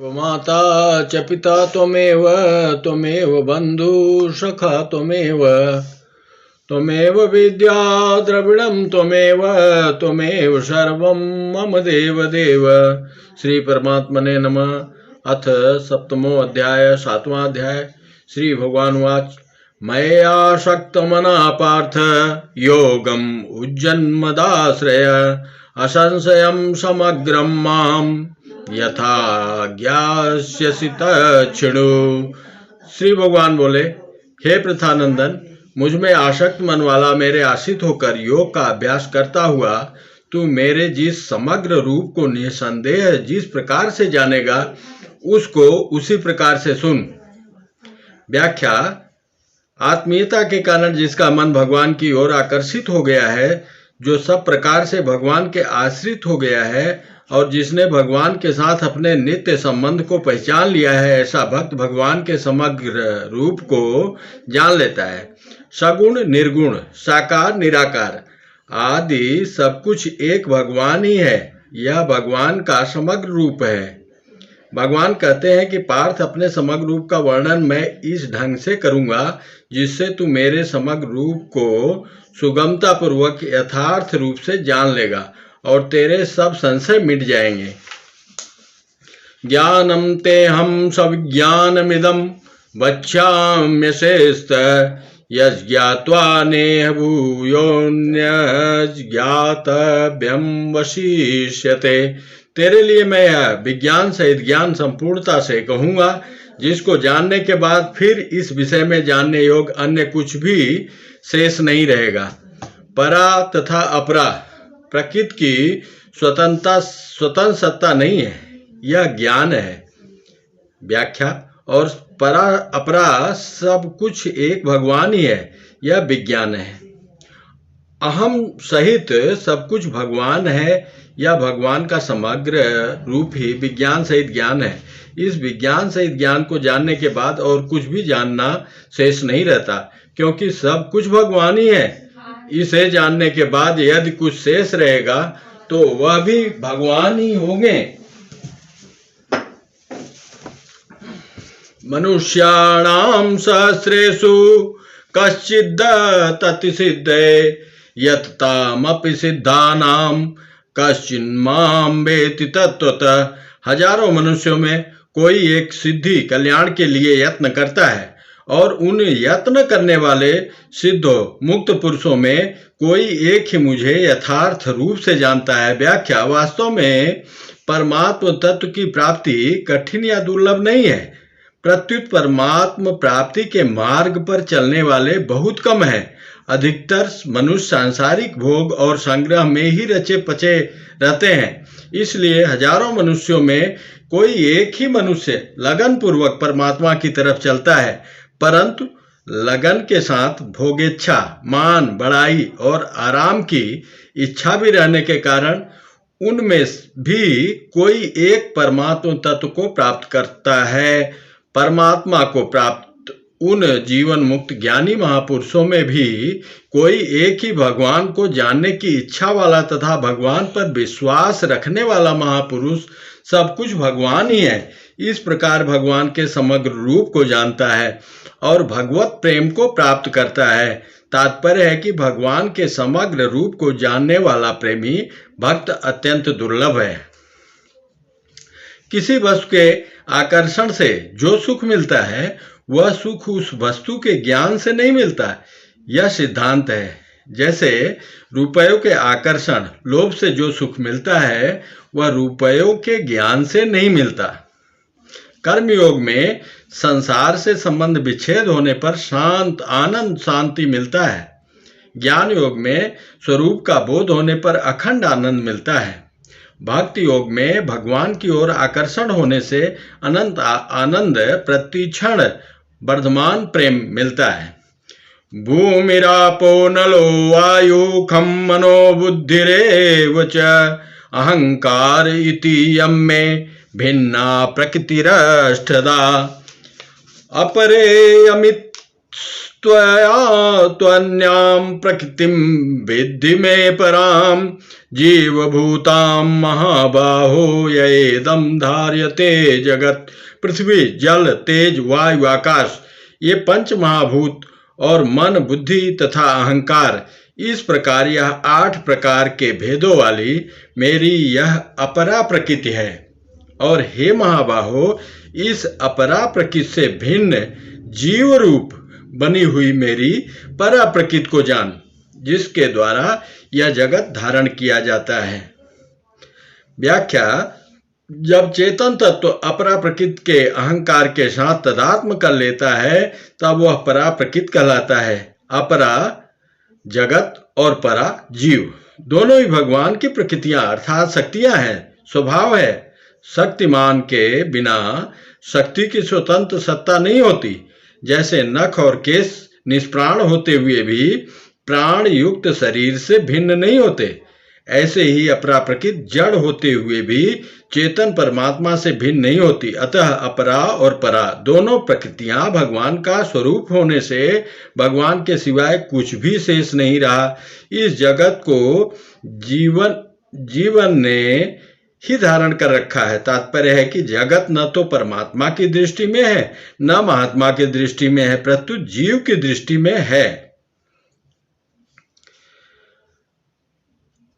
माता च पिता त्वमेव त्वमेव बन्धु सखा त्वमेव त्वमेव विद्या द्रविणं त्वमेव त्वमेव सर्वं मम देव देव। श्री परमात्मने नमः। अथ सप्तमो अध्याय 7वां अध्याय। श्री भगवानुवाच मय्यासक्तमनः पार्थ योगम् उज्जन्मदाश्रय असंशयं समग्रं मां यथा ज्ञास्यसि तच्छृणु। श्री भगवान बोले, हे पृथानंदन, मुझ में आसक्त मन वाला मेरे आश्रित होकर योग का अभ्यास करता हुआ तू मेरे जिस समग्र रूप को निसंदेह जिस प्रकार से जानेगा उसको उसी प्रकार से सुन। व्याख्या। आत्मीयता के कारण जिसका मन भगवान की ओर आकर्षित हो गया है, जो सब प्रकार से भगवान के आश्रित हो गया है और जिसने भगवान के साथ अपने नित्य संबंध को पहचान लिया है, ऐसा भक्त भगवान के समग्र रूप को जान लेता है। सगुण निर्गुण, साकार निराकार आदि सब कुछ एक भगवान ही है। यह भगवान का समग्र रूप है। भगवान कहते हैं कि पार्थ, अपने समग्र रूप का वर्णन मैं इस ढंग से करूंगा जिससे तू मेरे समग्र रूप को सुगमता पूर्वक यथार्थ रूप से जान लेगा और तेरे सब संशय मिट जाएंगे। ज्ञानम ते हम सविज्ञानमिदं वक्ष्याम्यशेषत यज्ञात्वा नेह भूयोऽन्यज्ञातव्यं वशिष्यते। तेरे लिए मैं यह विज्ञान सहित ज्ञान संपूर्णता से कहूँगा जिसको जानने के बाद फिर इस विषय में जानने योग्य अन्य कुछ भी शेष नहीं रहेगा। परा तथा अपरा प्रकृति की स्वतंत्र सत्ता नहीं है, यह ज्ञान है। व्याख्या। और परा अपरा सब कुछ एक भगवान ही है, यह विज्ञान है। अहम सहित सब कुछ भगवान है, यह भगवान का समग्र रूप ही विज्ञान सहित ज्ञान है। इस विज्ञान सहित ज्ञान को जानने के बाद और कुछ भी जानना शेष नहीं रहता, क्योंकि सब कुछ भगवान ही है। इसे जानने के बाद यदि कुछ शेष रहेगा तो वह भी भगवान ही होंगे। मनुष्याणां सहस्रेषु कश्चिद् तत्सिद्धये यत्तामपि सिद्धानां कश्चिन्मां वेत्ति तत्त्वतः। हजारों मनुष्यों में कोई एक सिद्धि कल्याण के लिए यत्न करता है और उन यत्न करने वाले सिद्धों मुक्त पुरुषों में कोई एक ही मुझे यथार्थ रूप से जानता है। व्याख्या। वास्तव में परमात्म तत्व की प्राप्ति कठिन या दुर्लभ नहीं है, प्रत्युत परमात्म प्राप्ति के मार्ग पर चलने वाले बहुत कम हैं। अधिकतर मनुष्य सांसारिक भोग और संग्रह में ही रचे पचे रहते हैं। इसलिए हजारों मनुष्यों में कोई एक ही मनुष्य लगन पूर्वक परमात्मा की तरफ चलता है, परंतु लगन के साथ भोगेच्छा, मान, बड़ाई और आराम की इच्छा भी रहने के कारण उनमें भी कोई एक परमात्मा तत्व को प्राप्त करता है। परमात्मा को प्राप्त उन जीवन मुक्त ज्ञानी महापुरुषों में भी कोई एक ही भगवान को जानने की इच्छा वाला तथा भगवान पर विश्वास रखने वाला महापुरुष सब कुछ भगवान ही है। इस प्रकार भगवान के समग्र रूप को जानता है और भगवत प्रेम को प्राप्त करता है। तात्पर्य है कि भगवान के समग्र रूप को जानने वाला प्रेमी भक्त अत्यंत दुर्लभ है। किसी वस्तु के आकर्षण से जो सुख मिलता है वह सुख उस वस्तु के ज्ञान से नहीं मिलता, यह सिद्धांत है। जैसे रुपयों के आकर्षण, लोभ से जो सुख मिलता है वह रुपयों के ज्ञान से नहीं मिलता। कर्मयोग में संसार से संबंध विच्छेद होने पर शांत आनंद शांति मिलता है। ज्ञान योग में स्वरूप का बोध होने पर अखंड आनंद मिलता है। भक्ति योग में भगवान की ओर आकर्षण होने से अनंत आनंद प्रतिक्षण वर्धमान प्रेम मिलता है। भूमिरापो नलो वायु खम मनो बुद्धिरेव च अहंकार इति यम में भिन्ना प्रकृतिरष्टदा अपरे अमित त्वया त्वन्यां प्रकृतिं विद्धि मे परां जीवभूतां महाबाहो येदं धार्यते जगत। पृथ्वी, जल, तेज, वायु, आकाश, ये पंच महाभूत और मन, बुद्धि तथा अहंकार, इस प्रकार यह 8 प्रकार के भेदों वाली मेरी यह अपरा प्रकृति है। और हे महाबाहो, इस अपरा प्रकृति से भिन्न जीव रूप बनी हुई मेरी परा प्रकृति को जान, जिसके द्वारा यह जगत धारण किया जाता है। व्याख्या: जब चेतन तत्व अपरा प्रकृति के अहंकार के साथ तदात्म कर लेता है, तब वह परा प्रकृति कहलाता है। अपरा जगत और परा जीव दोनों ही भगवान की प्रकृतियां अर्थात शक्तियां हैं, स्वभाव है। शक्तिमान के बिना शक्ति की स्वतंत्र सत्ता नहीं होती। जैसे नख और केश निष्प्राण होते हुए भी प्राण युक्त शरीर से भिन्न नहीं होते, ऐसे ही अपरा प्रकृति जड़ होते हुए भी चेतन परमात्मा से भिन्न नहीं होती। अतः अपरा और परा दोनों प्रकृतियां भगवान का स्वरूप होने से भगवान के सिवाय कुछ भी शेष नहीं रहा। इस जगत को जीवन ने ही धारण कर रखा है। तात्पर्य है कि जगत न तो परमात्मा की दृष्टि में है, न महात्मा की दृष्टि में है, परंतु जीव की दृष्टि में है।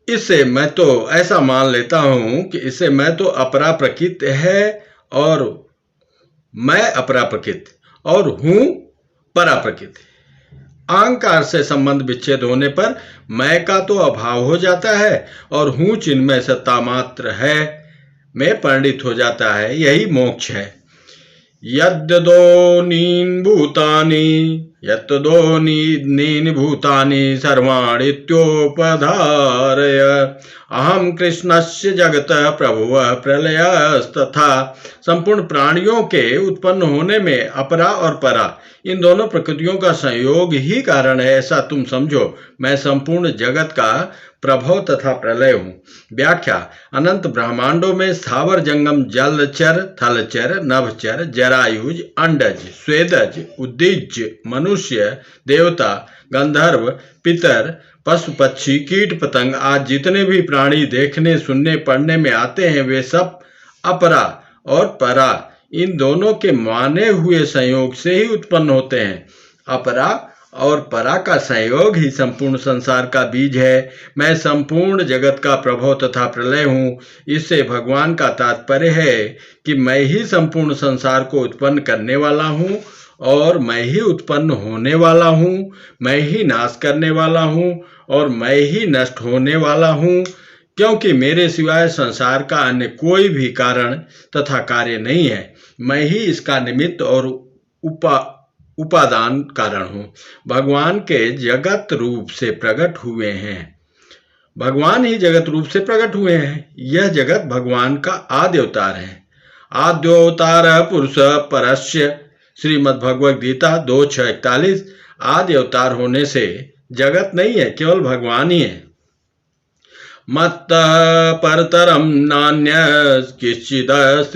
इससे मैं तो ऐसा मान लेता हूं कि इससे मैं तो अपरा प्रकृति है और मैं अपरा प्रकृति और हूं परा प्रकृति। अहंकार से संबंध विच्छेद होने पर मैं का तो अभाव हो जाता है और हूं चिन्मय सत्ता मात्र है में परिणित हो जाता है। यही मोक्ष है। यद्दोनीन भूतानि यत्तदोनीन भूतानि सर्वाणित्योपधारय अहम कृष्णस्य जगत प्रभुः प्रलयस्तथा। संपूर्ण प्राणियों के उत्पन्न होने में अपरा और परा इन दोनों प्रकृतियों का संयोग ही कारण है, ऐसा तुम समझो। मैं संपूर्ण जगत का प्रभव तथा प्रलय हूँ। व्याख्या: अनंत ब्रह्मांडों में स्थावर जंगम जलचर, थलचर, नभचर, जरायुज, अंडज, स्वेदज, उद्दीज, मनुष्य, देवता, गंधर्व, पितर, पशु पक्षी, कीट पतंग आज जितने भी प्राणी देखने सुनने पढ़ने में आते हैं, वे सब अपरा और परा इन दोनों के माने हुए संयोग से ही उत्पन्न होते हैं। अपरा और परा का संयोग ही संपूर्ण संसार का बीज है। मैं संपूर्ण जगत का प्रभव तथा प्रलय हूँ। इससे भगवान का तात्पर्य है कि मैं ही संपूर्ण संसार को उत्पन्न करने वाला हूँ और मैं ही उत्पन्न होने वाला हूँ, मैं ही नाश करने वाला हूँ और मैं ही नष्ट होने वाला हूँ, क्योंकि मेरे सिवाय संसार का अन्य कोई भी कारण तथा कार्य नहीं है। मैं ही इसका निमित्त और उपादान कारण हूँ। भगवान के जगत रूप से प्रकट हुए हैं। भगवान ही जगत रूप से प्रकट हुए हैं। यह जगत भगवान का आदि अवतार है। आद्योतार पुरुष परस्य, श्रीमद् भगवद गीता 2:6-41। आदि अवतार होने से जगत नहीं है, केवल भगवान ही है। मत्त परतरम नान्यश्चिदस्ति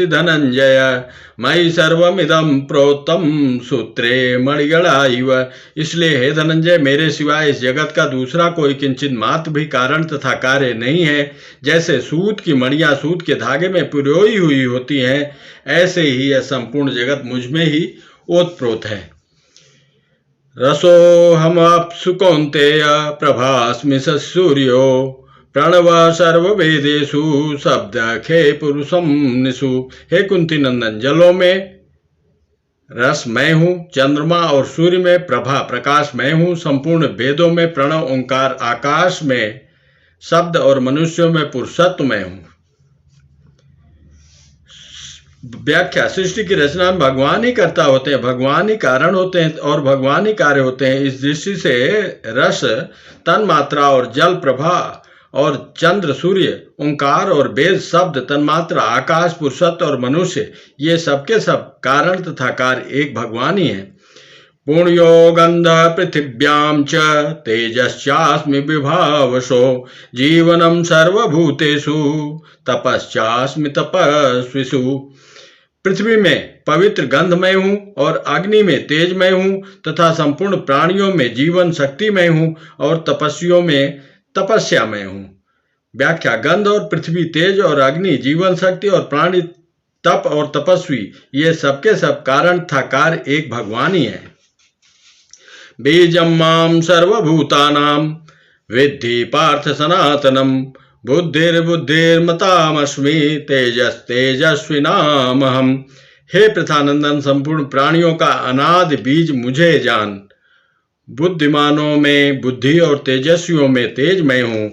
धनंजय मयि सर्वमिदं प्रोक्तम सूत्रे मणिगणा इव। इसलिए हे धनंजय, मेरे सिवाय इस जगत का दूसरा कोई किंचित मात्र भी कारण तथा कार्य नहीं है। जैसे सूत की मणियां सूत के धागे में पिरोई हुई होती हैं, ऐसे ही यह संपूर्ण जगत मुझ में ही ओतप्रोत है। रसोऽहमप्सु कौन्तेय प्रभास्मि सूर्यो प्रणव सर्ववेदेषु शब्दखे पुरुषम निषु। हे कुंती नंदन, जलों में रस मैं हूँ, चंद्रमा और सूर्य में प्रभा प्रकाश मैं हूँ, संपूर्ण वेदों में प्रणव ओंकार, आकाश में शब्द और मनुष्यों में पुरुषत्व मैं हूँ। व्याख्या: सृष्टि की रचना में भगवान ही कर्ता होते हैं, भगवान ही कारण होते हैं और भगवान ही कार्य होते हैं। इस दृष्टि से रस तन मात्रा और जल प्रभा और चंद्र सूर्य, ओंकार और वेद शब्द, तन्मात्रा, आकाश, पुरुषत्व और मनुष्य, ये सबके सब कारण तथा कार्य एक भगवान ही है। पुण्यो गंध पृथिव्यां च तेजश्चास्मि विभावसो जीवनम सर्वभूतेषु तपश्चास्मि तपस्विषु। पृथ्वी में पवित्र गंधमय हूँ और अग्नि में तेजमय हूँ तथा संपूर्ण प्राणियों में जीवन शक्तिमय हूँ और तपस्वियों में तपस्यामय हूँ। व्याख्या। गंध और पृथ्वी, तेज और अग्नि, जीवन शक्ति और प्राणी, तप और तपस्वी, ये सबके सब कारण तथा कार्य एक भगवान ही है। बीजम माम सर्वभूतानां विद्धि पार्थ सनातनम बुद्धिर्बुद्धिर्मतामस्मि तेजस्तेजस्विनामहम। हे प्रथानंदन, संपूर्ण प्राणियों का अनादि बीज मुझे जान। बुद्धिमानों में बुद्धि और तेजस्वियों में तेज मैं हूँ।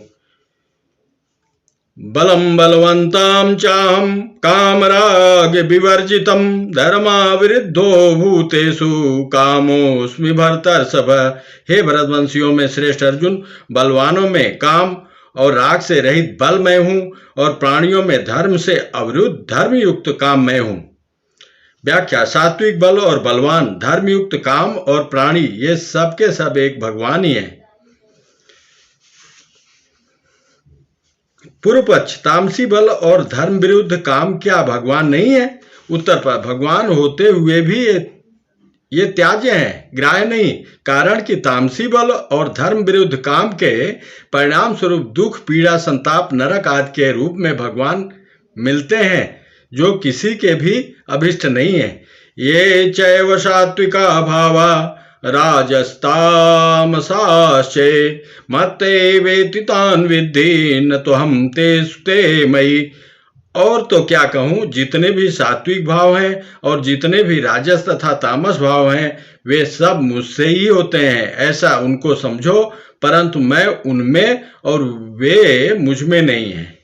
बलम बलवंताम चाहम कामराग विवर्जितम धर्माविरुद्धो भूतेषु कामोस्मि भरतर्षभ। हे भरतवंशियों में श्रेष्ठ अर्जुन, बलवानों में काम और राग से रहित बल मैं हूँ और प्राणियों में धर्म से अवरुद्ध धर्मयुक्त काम मैं हूँ। व्याख्या। सात्विक बल और बलवान, धर्मयुक्त काम और प्राणी, ये सब के सब एक भगवान ही है। पूर्व पक्ष। तामसी बल और धर्म विरुद्ध काम क्या भगवान नहीं है? उत्तर पर। भगवान होते हुए भी ये त्याज्य है, ग्राह्य नहीं। कारण कि तामसी बल और धर्म विरुद्ध काम के परिणाम स्वरूप दुख, पीड़ा, संताप, नरक आदि के रूप में भगवान मिलते हैं, जो किसी के भी अभिष्ट नहीं है। ये चैव सात्विका भावा राजस्तामसाश्चे मत्ते वेति तान् विद्धि न तो हम ते मयि। और तो क्या कहूँ, जितने भी सात्विक भाव हैं और जितने भी राजस तथा तामस भाव हैं, वे सब मुझसे ही होते हैं, ऐसा उनको समझो, परंतु मैं उनमें और वे मुझ में नहीं हैं।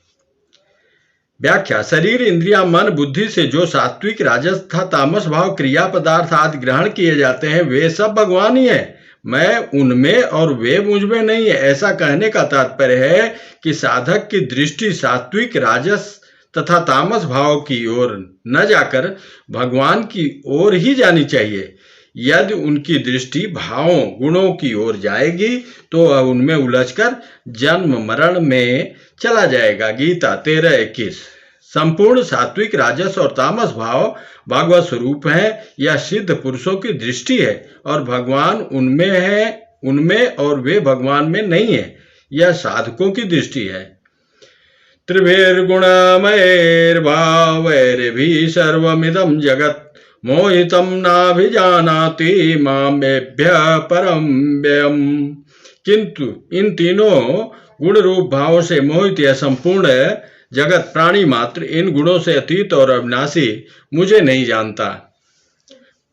व्याख्या। शरीर, इंद्रिया, मन, बुद्धि से जो सात्विक, राजस तथा तामस भाव, क्रिया पदार्थ आदि ग्रहण किए जाते हैं, वे सब भगवान ही है। मैं उनमें और वे मुझ में नहीं है। ऐसा कहने का तात्पर्य है कि साधक की दृष्टि सात्विक, राजस तथा तामस भाव की ओर न जाकर भगवान की ओर ही जानी चाहिए। यदि उनकी दृष्टि भावों, गुणों की ओर जाएगी तो वह उनमें उलझकर जन्म मरण में चला जाएगा। गीता 13:21। संपूर्ण सात्विक, राजस और तामस भाव भगवत स्वरूप है, यह सिद्ध पुरुषों की दृष्टि है और भगवान उनमें है, उनमें और वे भगवान में नहीं है, यह साधकों की दृष्टि है। त्रिभिर्गुणमयैर्भावैर्भिः सर्वमिदं जगत् मोहितं नाभिजानाति मामेभ्यः परं व्ययम्। किंतु इन तीनों गुण रूप भावों से मोहित यह संपूर्ण जगत, प्राणी मात्र, इन गुणों से अतीत और अविनाशी मुझे नहीं जानता।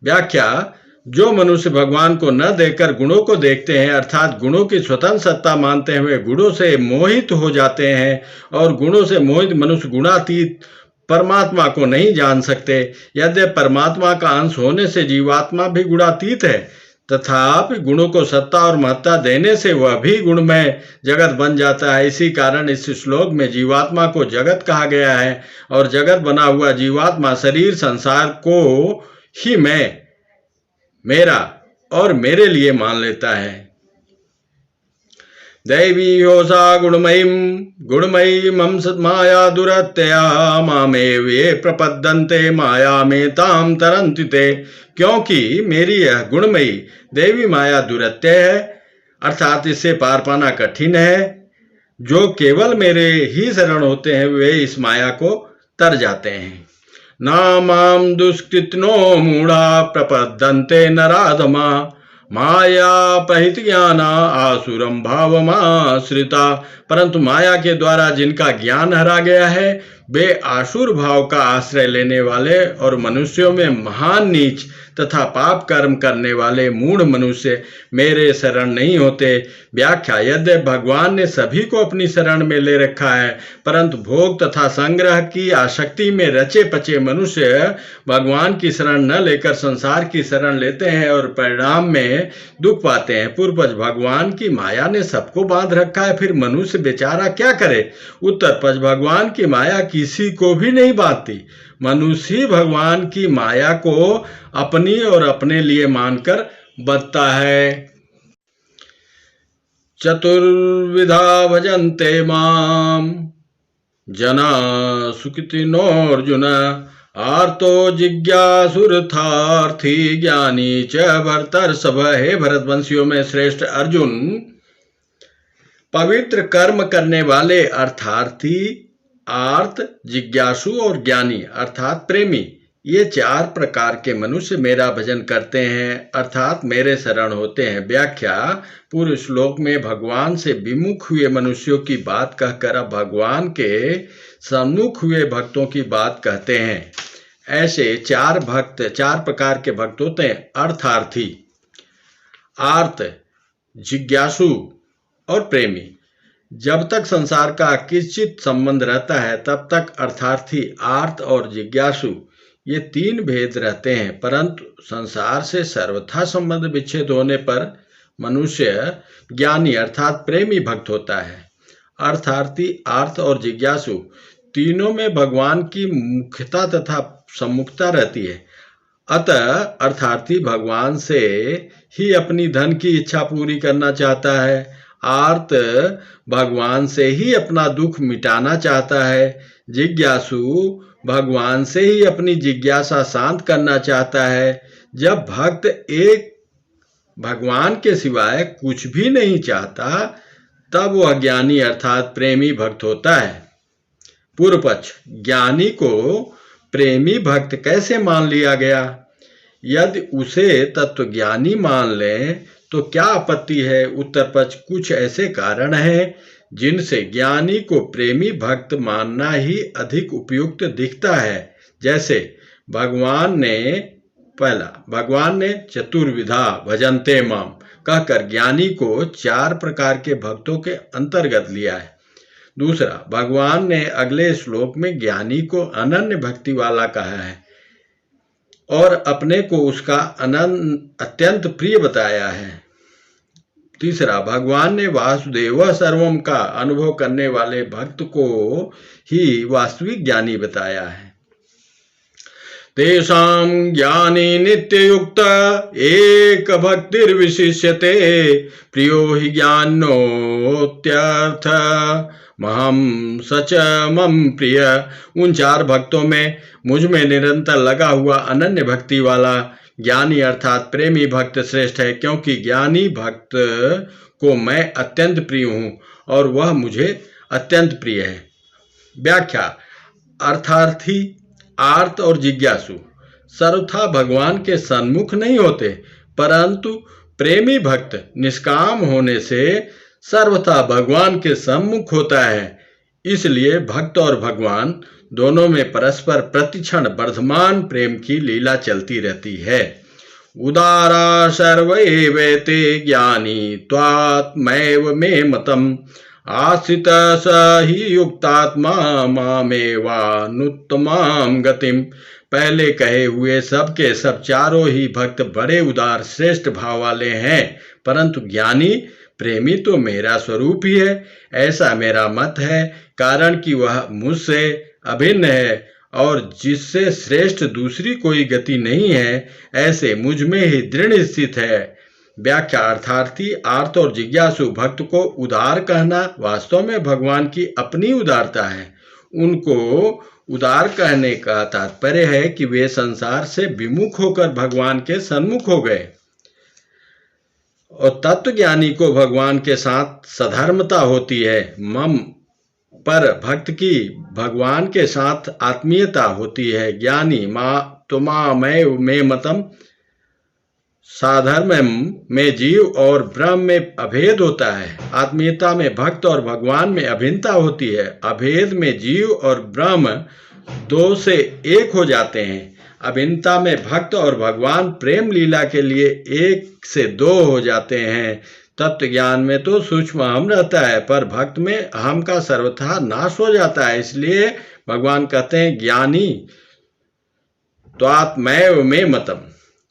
व्याख्या। जो मनुष्य भगवान को न देखकर गुणों को देखते हैं, अर्थात गुणों की स्वतंत्र सत्ता मानते हुए गुणों से मोहित हो जाते हैं, और गुणों से मोहित मनुष्य गुणातीत परमात्मा को नहीं जान सकते। यद्यपि परमात्मा का अंश होने से जीवात्मा भी गुणातीत है, तथापि गुणों को सत्ता और महत्ता देने से वह भी गुणमय जगत बन जाता है। इसी कारण इस श्लोक में जीवात्मा को जगत कहा गया है और जगत बना हुआ जीवात्मा शरीर, संसार को ही मैं, मेरा और मेरे लिए मान लेता है। दैवी होसा गुणमयी मम माया दुरत्यया मामेव ये प्रपद्यन्ते माया में ताम तरन्ति ते। क्योंकि मेरी यह गुणमयी देवी माया दुरत्य है, अर्थात इससे पार पाना कठिन है। जो केवल मेरे ही शरण होते हैं वे इस माया को तर जाते हैं। नामाम दुष्कृतनो मूढ़ा प्रपद्यन्ते नराधमा माया पहित ज्ञाना आसुरम भावमाश्रिता। परंतु माया के द्वारा जिनका ज्ञान हरा गया है, वे आसुर भाव का आश्रय लेने वाले और मनुष्यों में महान नीच तथा पाप कर्म करने वाले मूढ़ मनुष्य मेरे शरण नहीं होते। व्याख्या। यद्यपि भगवान ने सभी को अपनी शरण में ले रखा है, परंतु भोग तथा संग्रह की आसक्ति में रचे पचे मनुष्य भगवान की शरण न लेकर संसार की शरण लेते हैं और परिणाम में दुख पाते हैं। पूर्व पक्ष। भगवान की माया ने सबको बांध रखा है, फिर मनुष्य बेचारा क्या करे? उत्तर पक्ष। भगवान की माया किसी को भी नहीं बांधती, मनुष्य ही भगवान की माया को अपनी और अपने लिए मानकर बदता है। चतुर्विधा भजन्ते माम जना सुकृतिनो अर्जुन आर्तो जिज्ञासुरथार्थी ज्ञानी च भरतर्षभ। हे भरतवंशियों में श्रेष्ठ अर्जुन, पवित्र कर्म करने वाले अर्थार्थी, आर्त, जिज्ञासु और ज्ञानी अर्थात प्रेमी, ये 4 प्रकार के मनुष्य मेरा भजन करते हैं अर्थात मेरे शरण होते हैं। व्याख्या: पूर्व श्लोक में भगवान से विमुख हुए मनुष्यों की बात कहकर अब भगवान के सम्मुख हुए भक्तों की बात कहते हैं। ऐसे 4 प्रकार के भक्त होते हैं: अर्थार्थी, आर्त, जिज्ञासु और प्रेमी। जब तक संसार का किंचित संबंध रहता है तब तक अर्थार्थी, आर्त और जिज्ञासु ये 3 भेद रहते हैं, परंतु संसार से सर्वथा संबंध विच्छेद होने पर मनुष्य ज्ञानी अर्थात प्रेमी भक्त होता है। अर्थार्थी, आर्त और जिज्ञासु तीनों में भगवान की मुख्यता तथा सम्मुखता रहती है। अतः अर्थार्थी भगवान से ही अपनी धन की इच्छा पूरी करना चाहता है, आर्त भगवान से ही अपना दुख मिटाना चाहता है, जिज्ञासु भगवान से ही अपनी जिज्ञासा शांत करना चाहता है। जब भक्त एक भगवान के सिवाय कुछ भी नहीं चाहता तब वह ज्ञानी अर्थात प्रेमी भक्त होता है। पूर्व पक्ष: ज्ञानी को प्रेमी भक्त कैसे मान लिया गया? यदि उसे तत्वज्ञानी मान लें तो क्या आपत्ति है? उत्तर पक्ष: कुछ ऐसे कारण हैं जिनसे ज्ञानी को प्रेमी भक्त मानना ही अधिक उपयुक्त दिखता है। जैसे भगवान ने चतुर्विधा भजन्ते माम कहकर ज्ञानी को 4 प्रकार के भक्तों के अंतर्गत लिया है। दूसरा, भगवान ने अगले श्लोक में ज्ञानी को अनन्य भक्ति वाला कहा है और अपने को उसका अत्यंत प्रिय बताया है। तीसरा, भगवान ने वासुदेव सर्वम का अनुभव करने वाले भक्त को ही वास्तविक ज्ञानी बताया है। तेषां ज्ञानी नित्ययुक्त एक भक्तिर्विशिष्यते प्रियो हि ज्ञानोत्यर्थ महम सच मम प्रिय। उन 4 भक्तों में मुझ में निरंतर लगा हुआ अनन्य भक्ति वाला ज्ञानी अर्थात प्रेमी भक्त श्रेष्ठ है, क्योंकि ज्ञानी भक्त को मैं अत्यंत प्रिय हूँ और वह मुझे अत्यंत प्रिय है। व्याख्या: अर्थार्थी, आर्त और जिज्ञासु सर्वथा भगवान के सन्मुख नहीं होते, परंतु प्रेमी भक्त निष्काम होने से सर्वथा भगवान के सम्मुख होता है। इसलिए भक्त और भगवान दोनों में परस्पर प्रतिक्षण वर्धमान प्रेम की लीला चलती रहती है। उदारा सर्व एवेते ज्ञानी त्वात्मैव मे मतम आश्रित स ही युक्तात्मा मामेवानुत्तमां गतिम। पहले कहे हुए सब के सब 4 ही भक्त बड़े उदार श्रेष्ठ भाव वाले हैं, परंतु ज्ञानी प्रेमी तो मेरा स्वरूप ही है, ऐसा मेरा मत है, कारण कि वह मुझसे अभिन्न है और जिससे श्रेष्ठ दूसरी कोई गति नहीं है, ऐसे मुझ में ही दृढ़ स्थित है। व्याख्या: अर्थार्थी, आर्त और जिज्ञासु भक्त को उदार कहना वास्तव में भगवान की अपनी उदारता है। उनको उदार कहने का तात्पर्य है कि वे संसार से विमुख होकर भगवान के सन्मुख हो गए। और तत्वज्ञानी को भगवान के साथ सधर्मता होती है, मम पर भक्त की भगवान के साथ आत्मीयता होती है। ज्ञानी में मतम, साधर्म में जीव और ब्रह्म में अभेद होता है। आत्मीयता में भक्त और भगवान में अभिन्नता होती है। अभेद में जीव और ब्रह्म 2 से 1 हो जाते हैं। अभिन्नता में भक्त और भगवान प्रेम लीला के लिए 1 से 2 हो जाते हैं। तत्व ज्ञान में तो सूक्ष्म अहम रहता है, पर भक्त में अहम का सर्वथा नाश हो जाता है। इसलिए भगवान कहते हैं ज्ञानी त्वात्मैव मे मतम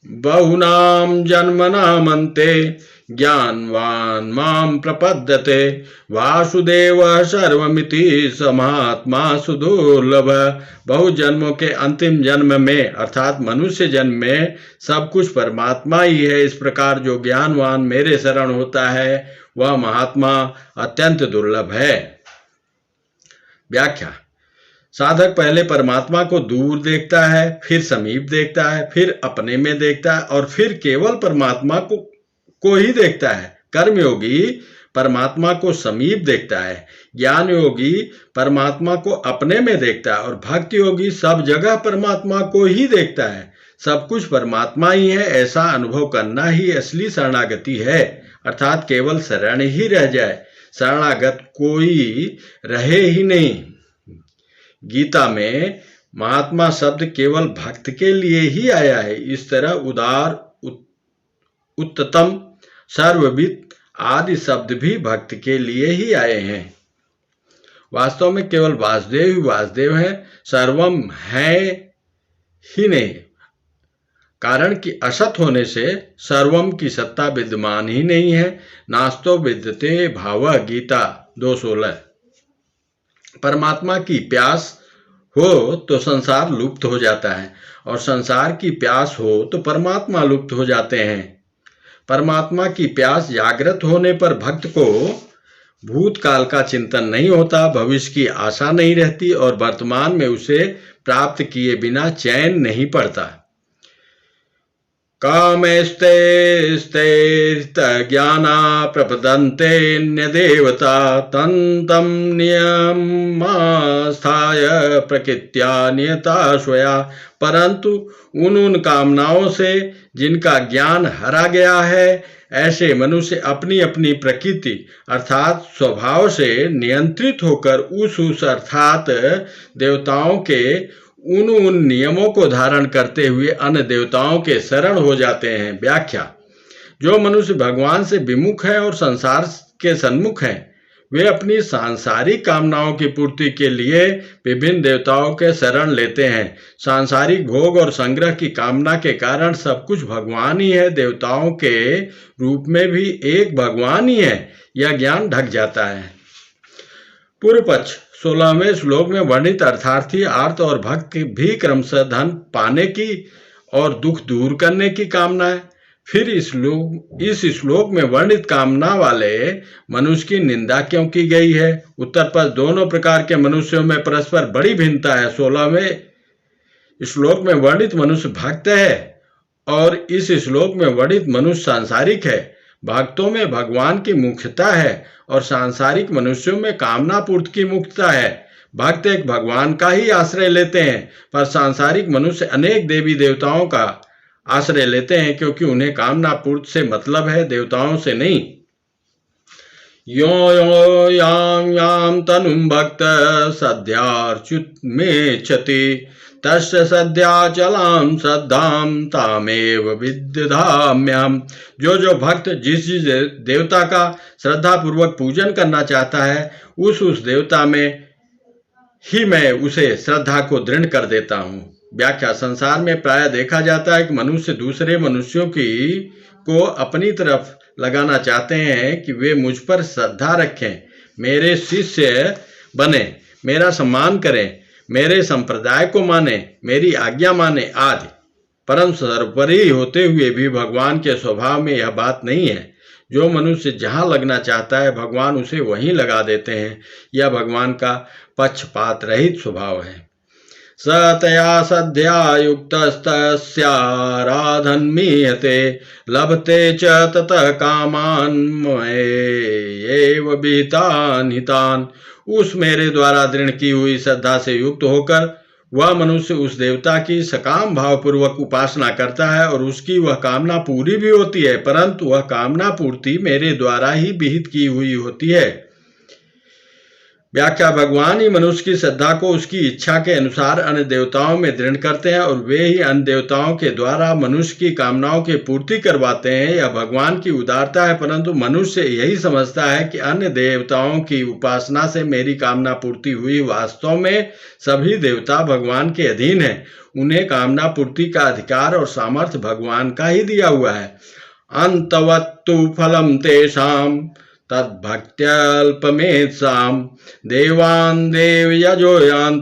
बहुनाम जन्मनाम अन्ते ज्ञानवान माम प्रपद्यते वासुदेव सर्वमिति समात्मा सुदुर्लभ। बहु जन्मों के अंतिम जन्म में अर्थात मनुष्य जन्म में सब कुछ परमात्मा ही है। इस प्रकार जो ज्ञानवान मेरे शरण होता है वह महात्मा अत्यंत दुर्लभ है। व्याख्या: साधक पहले परमात्मा को दूर देखता है, फिर समीप देखता है, फिर अपने में देखता है और फिर केवल परमात्मा को ही देखता है। कर्मयोगी परमात्मा को समीप देखता है, ज्ञान योगी परमात्मा को अपने में देखता है और भक्ति योगी सब जगह परमात्मा को ही देखता है। सब कुछ परमात्मा ही है, ऐसा अनुभव करना ही असली शरणागति है। अर्थात केवल शरण ही रह जाए, शरणागत कोई रहे ही नहीं। गीता में महात्मा शब्द केवल भक्त के लिए ही आया है। इस तरह उदार, उत्तम, सर्वविद आदि शब्द भी भक्त के लिए ही आए हैं। वास्तव में केवल वासुदेव ही वासुदेव है, सर्वम है ही नहीं। कारण कि असत होने से सर्वम की सत्ता विद्यमान ही नहीं है। नास्तो विद्यते भाव, गीता 2:16। परमात्मा की प्यास हो तो संसार लुप्त हो जाता है और संसार की प्यास हो तो परमात्मा लुप्त हो जाते हैं। परमात्मा की प्यास जागृत होने पर भक्त को भूतकाल का चिंतन नहीं होता, भविष्य की आशा नहीं रहती और वर्तमान में उसे प्राप्त किए बिना चैन नहीं पड़ता। कामैस्ते ज्ञाना प्रपदन्ते न्यदेवता तन्तं नियमास्थाय प्रकृत्या नियता स्वया। परंतु उन कामनाओं से जिनका ज्ञान हरा गया है, ऐसे मनुष्य अपनी अपनी प्रकृति अर्थात स्वभाव से नियंत्रित होकर उस अर्थात देवताओं के उन नियमों को धारण करते हुए अन्य देवताओं के शरण हो जाते हैं। व्याख्या: जो मनुष्य भगवान से विमुख है और संसार के सन्मुख हैं, वे अपनी सांसारिक कामनाओं की पूर्ति के लिए विभिन्न देवताओं के शरण लेते हैं। सांसारिक भोग और संग्रह की कामना के कारण सब कुछ भगवान ही है, देवताओं के रूप में भी एक भगवान ही है, यह ज्ञान ढक जाता है। पूर्व पक्ष: 16वें श्लोक में वर्णित अर्थार्थी, आर्त और भक्त भी क्रमशः धन पाने की और दुख दूर करने की कामना है। फिर इस श्लोक में वर्णित कामना वाले मनुष्य की निंदा क्यों की गई है? उत्तर पर दोनों प्रकार के मनुष्यों में परस्पर बड़ी भिन्नता है। 16वें श्लोक में वर्णित मनुष्य भक्त है और इस श्लोक में वर्णित मनुष्य सांसारिक है। भक्तों में भगवान की मुख्यता है और सांसारिक मनुष्यों में कामना पूर्ति की मुख्यता है। भक्त एक भगवान का ही आश्रय लेते हैं, पर सांसारिक मनुष्य अनेक देवी देवताओं का आश्रय लेते हैं, क्योंकि उन्हें कामना पूर्ति से मतलब है, देवताओं से नहीं। यो यो यां यां तनुं भक्त सद्यार्च्युत मेच्छति तस्य सद्याचलां श्रद्धां तामेव विद्धाम्यहम्। जो भक्त जिस देवता का श्रद्धा पूर्वक पूजन करना चाहता है, उस देवता में ही मैं उसे श्रद्धा को दृढ़ कर देता हूँ। व्याख्या: संसार में प्राय देखा जाता है कि मनुष्य दूसरे मनुष्यों को अपनी तरफ लगाना चाहते हैं कि वे मुझ पर श्रद्धा रखें, मेरे शिष्य बने, मेरा सम्मान करें, मेरे संप्रदाय को माने, मेरी आज्ञा माने आदि। परम सर्वोपरि होते हुए भी भगवान के स्वभाव में यह बात नहीं है। जो मनुष्य जहाँ लगना चाहता है, भगवान उसे वहीं लगा देते हैं। यह भगवान का पक्षपात रहित स्वभाव है। सतया सद्या युक्तस्तस्याराधन्मीयते लभते च ततः कामान् मयैव विहितान् हितान्। उस मेरे द्वारा दृढ़ की हुई श्रद्धा से युक्त होकर वह मनुष्य उस देवता की सकाम भावपूर्वक उपासना करता है और उसकी वह कामना पूरी भी होती है, परंतु वह कामना पूर्ति मेरे द्वारा ही विहित की हुई होती है। व्याख्या: भगवान ही मनुष्य की श्रद्धा को उसकी इच्छा के अनुसार अन्य देवताओं में दृढ़ करते हैं और वे ही अन्य देवताओं के द्वारा मनुष्य की कामनाओं की पूर्ति करवाते हैं। यह भगवान की उदारता है, परंतु मनुष्य यही समझता है कि अन्य देवताओं की उपासना से मेरी कामना पूर्ति हुई। वास्तव में सभी देवता भगवान के अधीन हैं, उन्हें कामना पूर्ति का अधिकार और सामर्थ्य भगवान का ही दिया हुआ है। अंतवत्तु फलम तेषां तद्भक्त्यल्पमेत्सां देवान् देवयजोयान्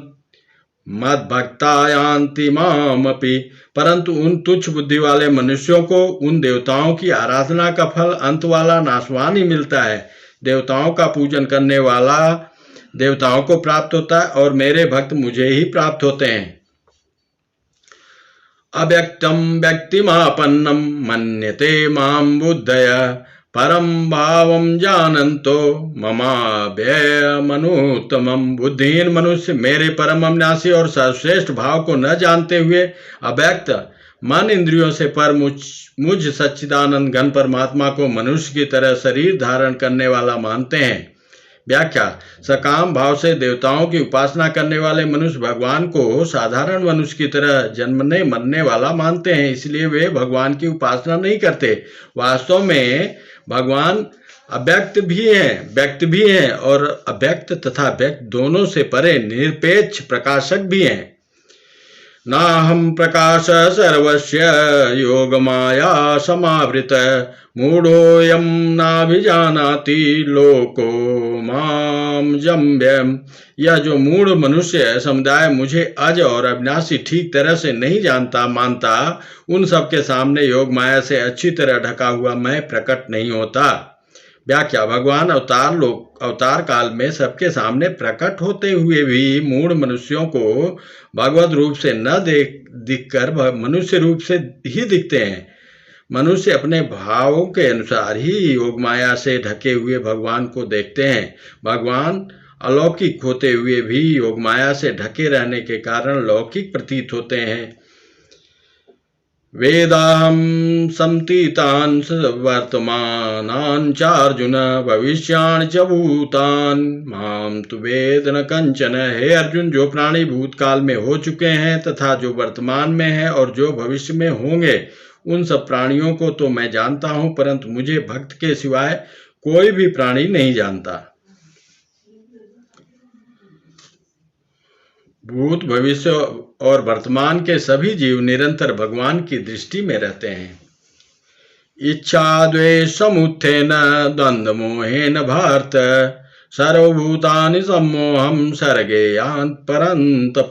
मद्भक्ता यान्ति मामपि। परंतु उन तुच्छ बुद्धि वाले मनुष्यों को उन देवताओं की आराधना का फल अंत वाला नाशवान ही मिलता है। देवताओं का पूजन करने वाला देवताओं को प्राप्त होता है और मेरे भक्त मुझे ही प्राप्त होते हैं। अव्यक्तम व्यक्तिमापन्नम मन्यते माम बुद्धय परम भावम जानन्तो ममाव्ययमनुत्तमम। बुद्धिहीन मनुष्य मेरे परम अविनाशी और सर्वश्रेष्ठ भाव को न जानते हुए अव्यक्त मन इंद्रियों से पर मुझ सच्चिदानंद घन परमात्मा को मनुष्य की तरह शरीर धारण करने वाला मानते हैं। व्याख्या। सकाम भाव से देवताओं की उपासना करने वाले मनुष्य भगवान को साधारण मनुष्य की तरह जन्मने मरने वाला मानते हैं, इसलिए वे भगवान की उपासना नहीं करते। वास्तव में भगवान अव्यक्त भी हैं, व्यक्त भी हैं और अव्यक्त तथा व्यक्त दोनों से परे निरपेक्ष प्रकाशक भी हैं। नाहं प्रकाश सर्वस्य योगमाया समावृत मूढ़ोऽयं नाभिजानाति लोको मां जम्भ्यम्। यह जो मूढ़ मनुष्य समुदाय मुझे अज और अविनाशी ठीक तरह से नहीं जानता मानता, उन सबके सामने योग माया से अच्छी तरह ढका हुआ मैं प्रकट नहीं होता। व्याख्या। भगवान अवतार काल में सबके सामने प्रकट होते हुए भी मूढ़ मनुष्यों को भगवत रूप से न दिखकर मनुष्य रूप से ही दिखते हैं। मनुष्य अपने भावों के अनुसार ही योग माया से ढके हुए भगवान को देखते हैं। भगवान अलौकिक होते हुए भी योग माया से ढके रहने के कारण लौकिक प्रतीत होते हैं। वेदाहं समतीतान् वर्तमानान् चार्जुन भविष्याणि च भूतान् मां तु वेद न कंचन। हे अर्जुन, जो प्राणी भूतकाल में हो चुके हैं तथा जो वर्तमान में है और जो भविष्य में होंगे, उन सब प्राणियों को तो मैं जानता हूँ, परंतु मुझे भक्त के सिवाय कोई भी प्राणी नहीं जानता। भूत भविष्य और वर्तमान के सभी जीव निरंतर भगवान की दृष्टि में रहते हैं। इच्छा द्वेष समुत्थेन द्वंद्व मोहेन भारत सर्वभूतानि सम्मोहम सर्गेयान्त परंतप।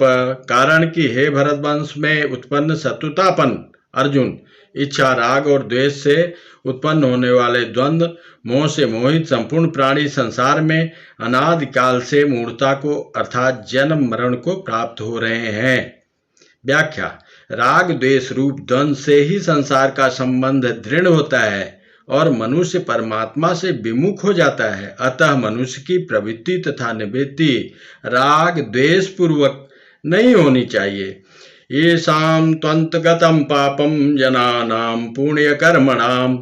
कारण कि हे भरतवंश में उत्पन्न शत्रुतापन अर्जुन, इच्छा राग और द्वेष से उत्पन्न होने वाले द्वंद्व मोह से मोहित संपूर्ण प्राणी संसार में अनादिकाल से मूढ़ता को अर्थात जन्म मरण को प्राप्त हो रहे हैं। व्याख्या। राग द्वेष रूप द्वंद्व से ही संसार का संबंध दृढ़ होता है और मनुष्य परमात्मा से विमुख हो जाता है। अतः मनुष्य की प्रवृत्ति तथा निवृत्ति राग द्वेष पूर्वक नहीं होनी चाहिए। येषां त्वन्तगतं पापं जनानां पुण्यकर्मणां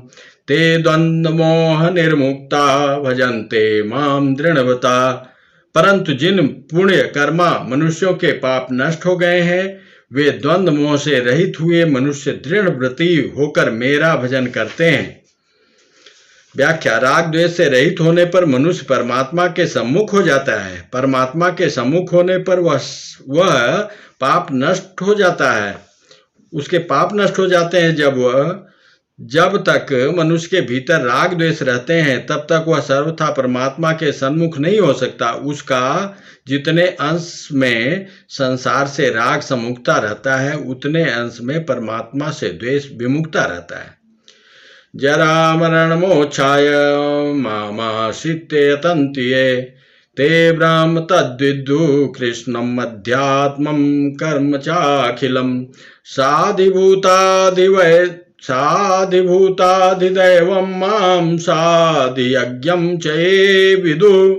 ते द्वन्द्वमोह निर्मुक्ता भजन्ते मां दृढ़वता। परंतु जिन पुण्य कर्मा मनुष्यों के पाप नष्ट हो गए हैं, वे द्वंद्व मोह से रहित हुए मनुष्य दृढ़ व्रती होकर मेरा भजन करते हैं। व्याख्या। राग द्वेष से रहित होने पर मनुष्य परमात्मा के सम्मुख हो जाता है। परमात्मा के सम्मुख होने पर वह पाप नष्ट हो जाता है। उसके पाप नष्ट हो जाते हैं। जब तक मनुष्य के भीतर राग द्वेष रहते हैं, तब तक वह सर्वथा परमात्मा के सन्मुख नहीं हो सकता। उसका जितने अंश में संसार से राग सम्मुखता रहता है, उतने अंश में परमात्मा से द्वेष विमुखता रहता है। जरा मरण मोक्षाय मामाश्रित्य यतन्ति ये ते ब्रह्म तद्विदु कृष्णम् अध्यात्मं कर्म चाखिलम् साधिभूताधिदैवं मां साधियज्ञं च ये विदु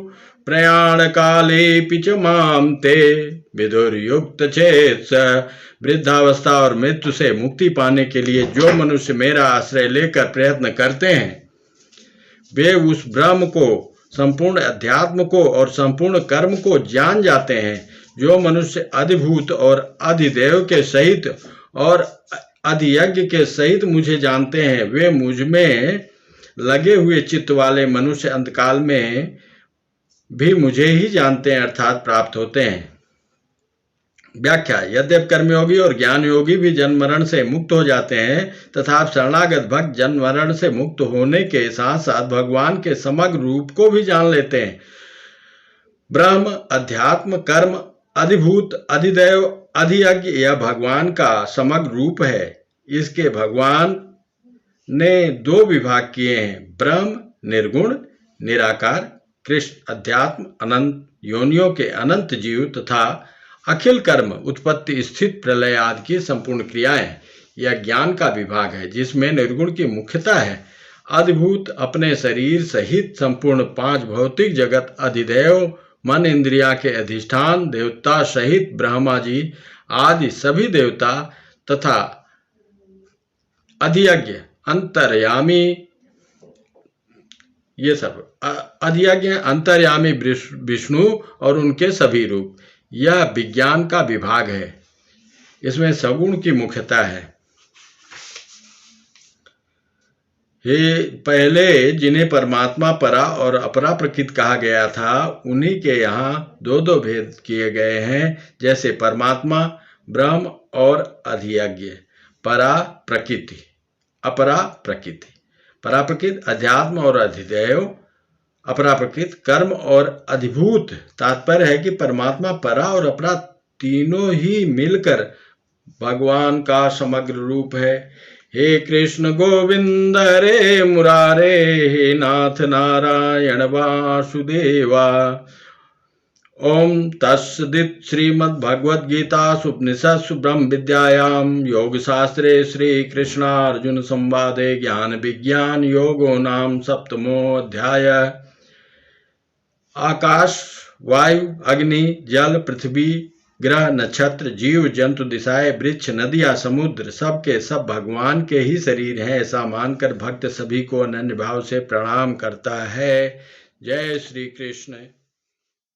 प्रयाण कालेऽपि च मां ते विदुर्युक्तचेतस। वृद्धावस्था और मृत्यु से मुक्ति पाने के लिए जो मनुष्य मेरा आश्रय लेकर प्रयत्न करते हैं, वे उस ब्रह्म को, संपूर्ण अध्यात्म को और संपूर्ण कर्म को जान जाते हैं। जो मनुष्य अधिभूत और अधिदेव के सहित और अधियज्ञ के सहित मुझे जानते हैं, वे मुझ में लगे हुए चित्त वाले मनुष्य अंतकाल में भी मुझे ही जानते हैं अर्थात प्राप्त होते हैं। व्याख्या। यद्यपि कर्मयोगी और ज्ञान योगी भी जन्म मरण से मुक्त हो जाते हैं, तथा शरणागत भक्त जन्म मरण से मुक्त होने के साथ साथ भगवान के समग्र रूप को भी जान लेते हैं। ब्रह्म, अध्यात्म, कर्म, अधिभूत, अधिदैव, अधियज्ञ यह भगवान का समग्र रूप है। इसके भगवान ने दो विभाग किए हैं, ब्रह्म निर्गुण निराकार, कृष्ण अध्यात्म अनंत योनियों के अनंत जीव तथा अखिल कर्म, उत्पत्ति, स्थित, प्रलय आदि की संपूर्ण क्रियाएं, यह ज्ञान का विभाग है जिसमें निर्गुण की मुख्यता है। अधिभूत अपने शरीर सहित संपूर्ण 5 भौतिक जगत, अधिदेव मन इंद्रिया के अधिष्ठान, देवता सहित ब्रह्मा जी आदि सभी देवता तथा अधियज्ञ, अंतर्यामी, ये सब अधियज्ञ, अंतर्यामी विष्णु और उनके सभी रूप, यह विज्ञान का विभाग है। इसमें सगुण की मुख्यता है। हे पहले जिन्हें परमात्मा परा और अपरा प्रकृति कहा गया था, उन्हीं के यहाँ दो दो भेद किए गए हैं, जैसे परमात्मा ब्रह्म और अधियज्ञ। परा प्रकृति, अपरा प्रकृति। परा प्रकृति अध्यात्म और अधिदेव, अपरा प्रकृति कर्म और अधिभूत। तात्पर्य है कि परमात्मा परा और अपरा तीनों ही मिलकर भगवान का समग्र रूप है। हे कृष्ण गोविंद हरे मुरारे, हे नाथ नारायण वासुदेवा। ओम तत्सदित श्रीमद्भगवद्गीतासु उपनिषत्सु ब्रह्म विद्यायां योगशास्त्रे श्री कृष्णार्जुन संवादे ज्ञान विज्ञान योगो नाम सप्तमो अध्याय। आकाश, वायु, अग्नि, जल, पृथ्वी, ग्रह, नक्षत्र, जीव जंतु, दिशाएं, वृक्ष, नदियां, समुद्र, सब के सब भगवान के ही शरीर हैं, ऐसा मानकर भक्त सभी को अनन्य भाव से प्रणाम करता है। जय श्री कृष्ण।